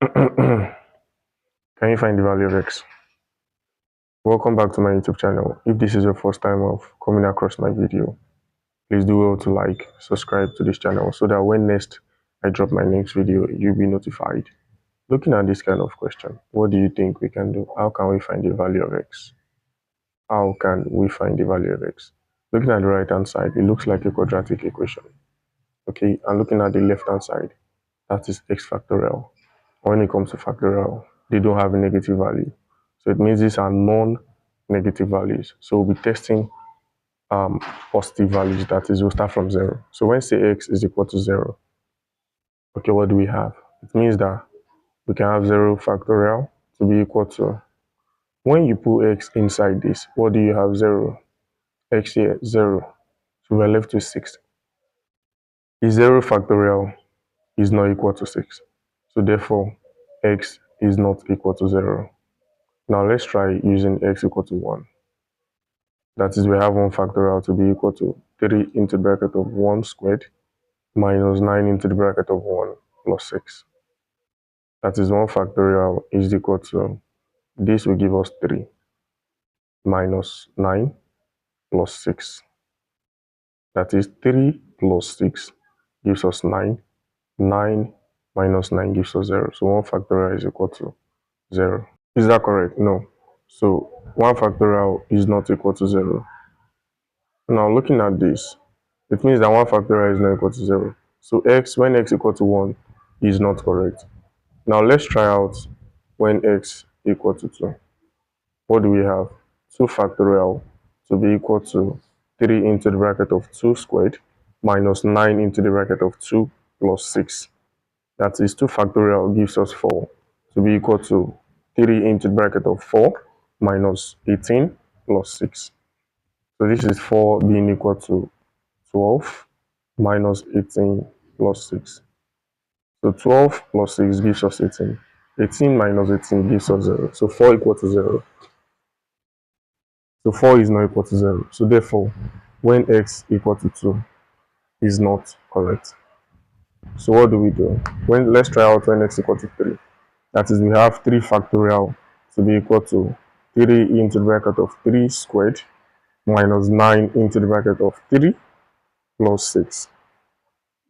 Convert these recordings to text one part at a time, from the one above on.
Can you find the value of x? Welcome back to my YouTube channel. If this is your first time of coming across my video, please do well to like, subscribe to this channel so that when next I drop my next video, you'll be notified. Looking at this kind of question, what do you think we can do? How can we find the value of x? How can we find the value of x? Looking at the right hand side, it looks like a quadratic equation. Okay, and looking at the left hand side, that is x factorial. When it comes to factorial, they don't have a negative value. So it means these are non-negative values. So we'll be testing positive values, that is, we'll start from 0. So when say x is equal to 0, okay, what do we have? It means that we can have 0 factorial to be equal to, when you put x inside this, what do you have? 0. X here, 0. So we're left with 6. Is 0 factorial is not equal to 6. So therefore, x is not equal to 0. Now let's try using x equal to 1. That is, we have 1 factorial to be equal to 3 into the bracket of 1 squared minus 9 into the bracket of 1 plus 6. That is, 1 factorial is equal to, this will give us 3 minus 9 plus 6. That is, 3 plus 6 gives us 9. 9 minus 9 gives us 0. So 1 factorial is equal to 0. Is that correct? No. So 1 factorial is not equal to 0. Now looking at this, it means that 1 factorial is not equal to 0. So x, when x equal to 1, is not correct. Now let's try out when x equal to 2. What do we have? 2 factorial to be equal to 3 into the bracket of 2 squared minus 9 into the bracket of 2 plus 6. That is, 2 factorial gives us 4 to be equal to 3 into the bracket of 4 minus 18 plus 6. So this is 4 being equal to 12 minus 18 plus 6. So 12 plus 6 gives us 18. 18 minus 18 gives us 0. So 4 equal to 0. So 4 is not equal to 0. So therefore, when x equal to 2 is not correct. So what do we do? Let's try out when x equal to 3. That is, we have 3 factorial to be equal to 3 into the bracket of 3 squared minus 9 into the bracket of 3 plus 6.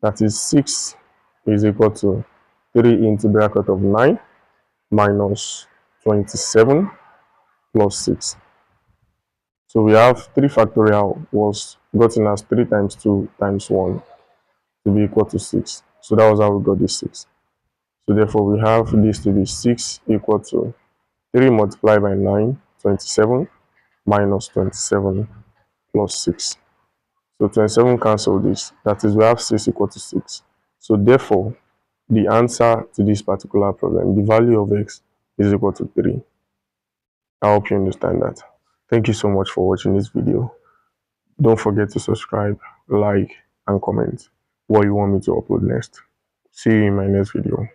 That is, 6 is equal to 3 into the bracket of 9 minus 27 plus 6. So we have 3 factorial was gotten as 3 times 2 times 1 to be equal to 6. So that was how we got this 6. So therefore, we have this to be 6 equal to 3 multiplied by 9, 27, minus 27 plus 6. So 27 cancel this. That is, we have 6 equal to 6. So therefore, the answer to this particular problem, the value of x is equal to 3. I hope you understand that. Thank you so much for watching this video. Don't forget to subscribe, like, and comment what you want me to upload next. See you in my next video.